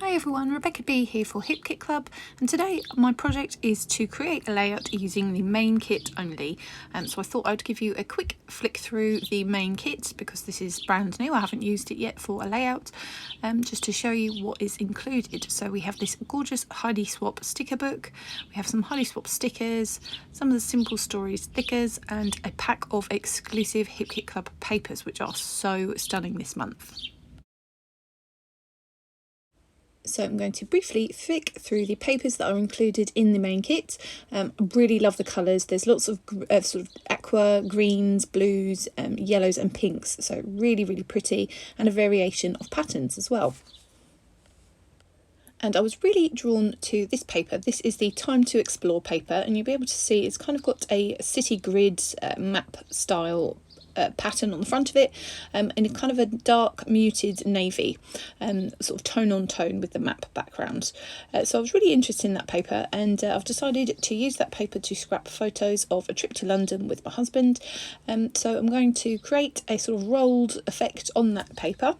Hi everyone, Rebecca B here for HipKit Club, and today my project is to create a layout using the main kit only. So I thought I'd give you a quick flick through the main kit because this is brand new. I haven't used it yet for a layout, just to show you what is included. So we have this gorgeous Heidi Swap sticker book, we have some Heidi Swap stickers, some of the Simple Stories stickers, and a pack of exclusive HipKit Club papers which are so stunning this month. So I'm going to briefly flick through the papers that are included in the main kit. I really love the colours. There's lots of sort of aqua, greens, blues, yellows and pinks. So really, really pretty, and a variation of patterns as well. And I was really drawn to this paper. This is the Time to Explore paper, and you'll be able to see it's kind of got a city grid map style pattern on the front of it, in a kind of a dark muted navy, sort of tone on tone with the map background. So I was really interested in that paper, and I've decided to use that paper to scrap photos of a trip to London with my husband. So I'm going to create a sort of rolled effect on that paper.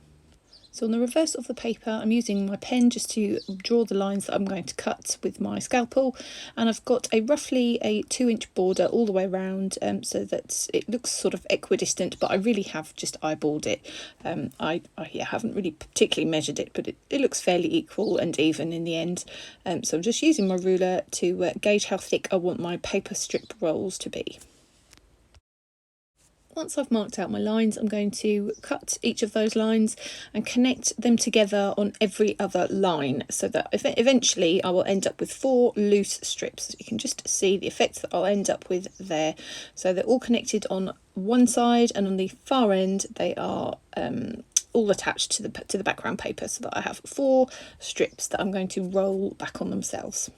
So on the reverse of the paper, I'm using my pen just to draw the lines that I'm going to cut with my scalpel, and I've got roughly a 2-inch border all the way around, so that it looks sort of equidistant, but I really have just eyeballed it. I haven't really particularly measured it, but it looks fairly equal and even in the end. So I'm just using my ruler to gauge how thick I want my paper strip rolls to be. Once I've marked out my lines, I'm going to cut each of those lines and connect them together on every other line, so that eventually I will end up with 4 loose strips. So you can just see the effects that I'll end up with there. So they're all connected on one side, and on the far end they are all attached to the background paper, so that I have 4 strips that I'm going to roll back on themselves.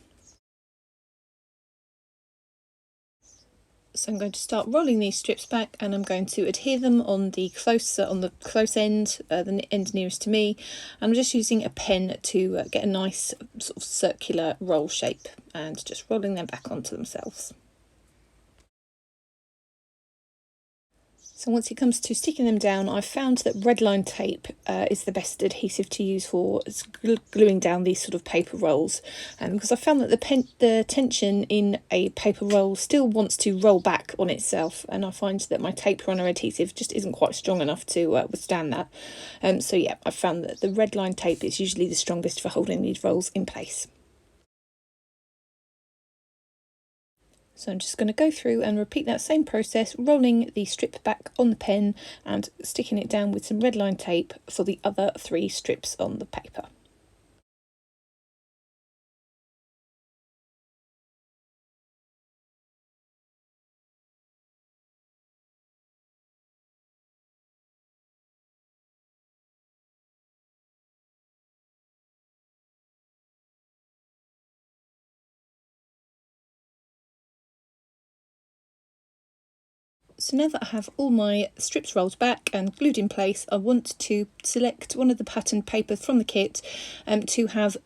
So I'm going to start rolling these strips back, and I'm going to adhere them on the close end, the end nearest to me. I'm just using a pen to get a nice sort of circular roll shape, and just rolling them back onto themselves. So once it comes to sticking them down, I've found that redline tape is the best adhesive to use for gluing down these sort of paper rolls, because I found that the tension in a paper roll still wants to roll back on itself, and I find that my tape runner adhesive just isn't quite strong enough to withstand that. So yeah, I've found that the redline tape is usually the strongest for holding these rolls in place. So I'm just going to go through and repeat that same process, rolling the strip back on the pen and sticking it down with some redline tape for the other 3 strips on the paper. So now that I have all my strips rolled back and glued in place, I want to select one of the patterned papers from the kit to have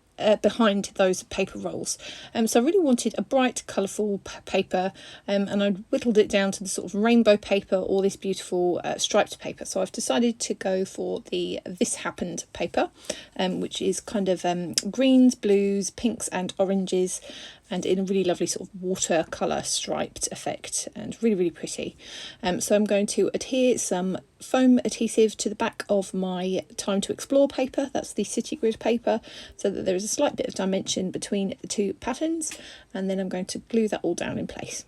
behind those paper rolls. So I really wanted a bright, colourful paper, and I whittled it down to the sort of rainbow paper or this beautiful striped paper. So I've decided to go for the This Happened paper, which is kind of greens, blues, pinks and oranges, and in a really lovely sort of watercolour striped effect, and really, really pretty. So I'm going to adhere some foam adhesive to the back of my Time to Explore paper, that's the city grid paper, so that there is a slight bit of dimension between the 2 patterns, and then I'm going to glue that all down in place.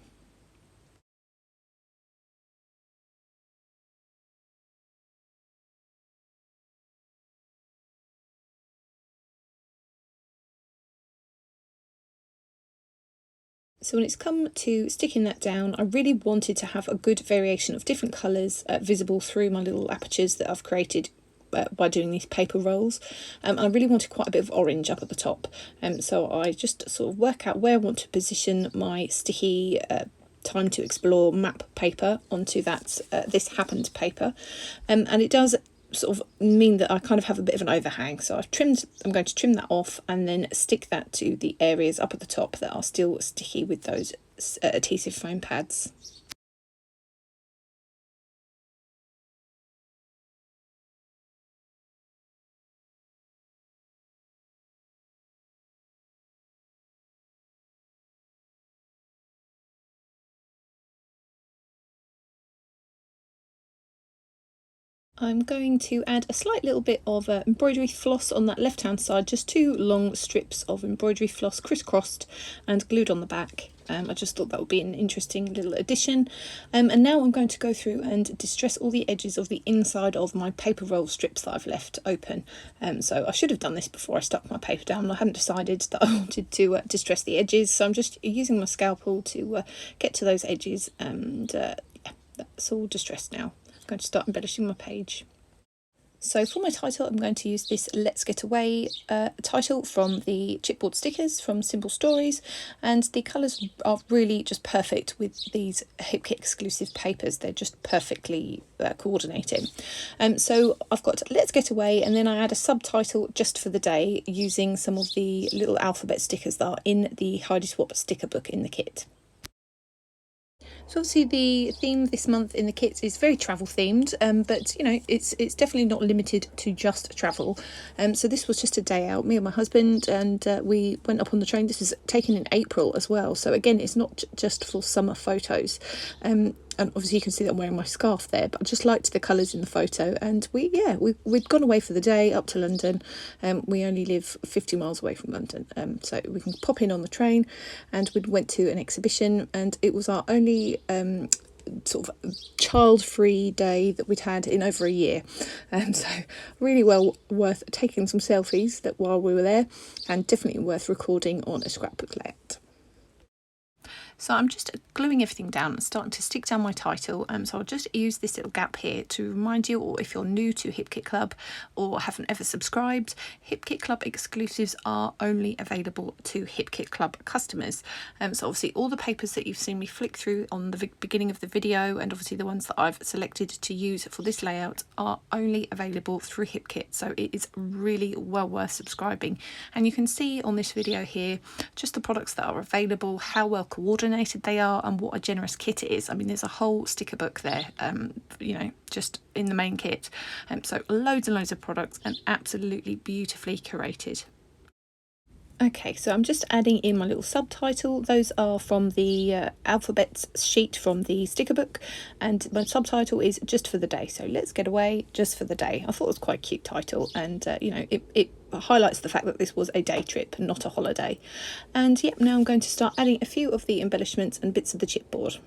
So when it's come to sticking that down, I really wanted to have a good variation of different colours visible through my little apertures that I've created by doing these paper rolls. I really wanted quite a bit of orange up at the top, so I just sort of work out where I want to position my sticky Time to Explore map paper onto that This Happened paper, and it does sort of mean that I kind of have a bit of an overhang, so I'm going to trim that off and then stick that to the areas up at the top that are still sticky with those adhesive foam pads. I'm going to add a slight little bit of embroidery floss on that left hand side, just 2 long strips of embroidery floss crisscrossed and glued on the back. I just thought that would be an interesting little addition. And now I'm going to go through and distress all the edges of the inside of my paper roll strips that I've left open. So I should have done this before I stuck my paper down. I hadn't decided that I wanted to distress the edges, so I'm just using my scalpel to get to those edges, and yeah, that's all distressed now. I'm going to start embellishing my page. So for my title, I'm going to use this Let's Get Away title from the chipboard stickers from Simple Stories, and the colours are really just perfect with these HipKit exclusive papers. They're just perfectly coordinated. So I've got Let's Get Away, and then I add a subtitle just for the day using some of the little alphabet stickers that are in the Heidi Swap sticker book in the kit. So obviously the theme this month in the kits is very travel themed, but you know, it's definitely not limited to just travel. So this was just a day out, me and my husband, and we went up on the train. This was taken in April as well, so again, it's not just for summer photos. And obviously you can see that I'm wearing my scarf there, but I just liked the colours in the photo, and we'd gone away for the day up to London. We only live 50 miles away from London, so we can pop in on the train, and we went to an exhibition, and it was our only sort of child-free day that we'd had in over a year, so really well worth taking some selfies that while we were there, and definitely worth recording on a scrapbook layout. So I'm just gluing everything down and starting to stick down my title. So I'll just use this little gap here to remind you, or if you're new to HipKit Club or haven't ever subscribed, HipKit Club exclusives are only available to HipKit Club customers. So obviously all the papers that you've seen me flick through on the beginning of the video, and obviously the ones that I've selected to use for this layout, are only available through HipKit. So it is really well worth subscribing. And you can see on this video here just the products that are available, how well coordinated they are, and what a generous kit it is. I mean, there's a whole sticker book there, you know, just in the main kit. So loads and loads of products, and absolutely beautifully curated. Okay, so I'm just adding in my little subtitle. Those are from the alphabets sheet from the sticker book, and my subtitle is Just for the Day. So Let's Get Away, Just for the Day. I thought it was quite a cute title, and you know, it highlights the fact that this was a day trip, not a holiday. And yep, now I'm going to start adding a few of the embellishments and bits of the chipboard.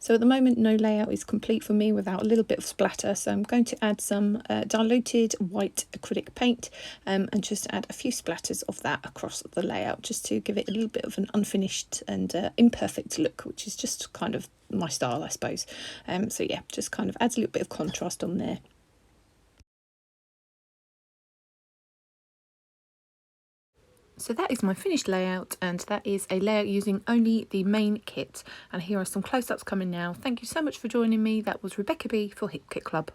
So at the moment no layout is complete for me without a little bit of splatter, so I'm going to add some diluted white acrylic paint and just add a few splatters of that across the layout, just to give it a little bit of an unfinished and imperfect look, which is just kind of my style, I suppose. So yeah, just kind of adds a little bit of contrast on there. So that is my finished layout, and that is a layout using only the main kit. And here are some close-ups coming now. Thank you so much for joining me. That was Rebecca B for HipKit Club.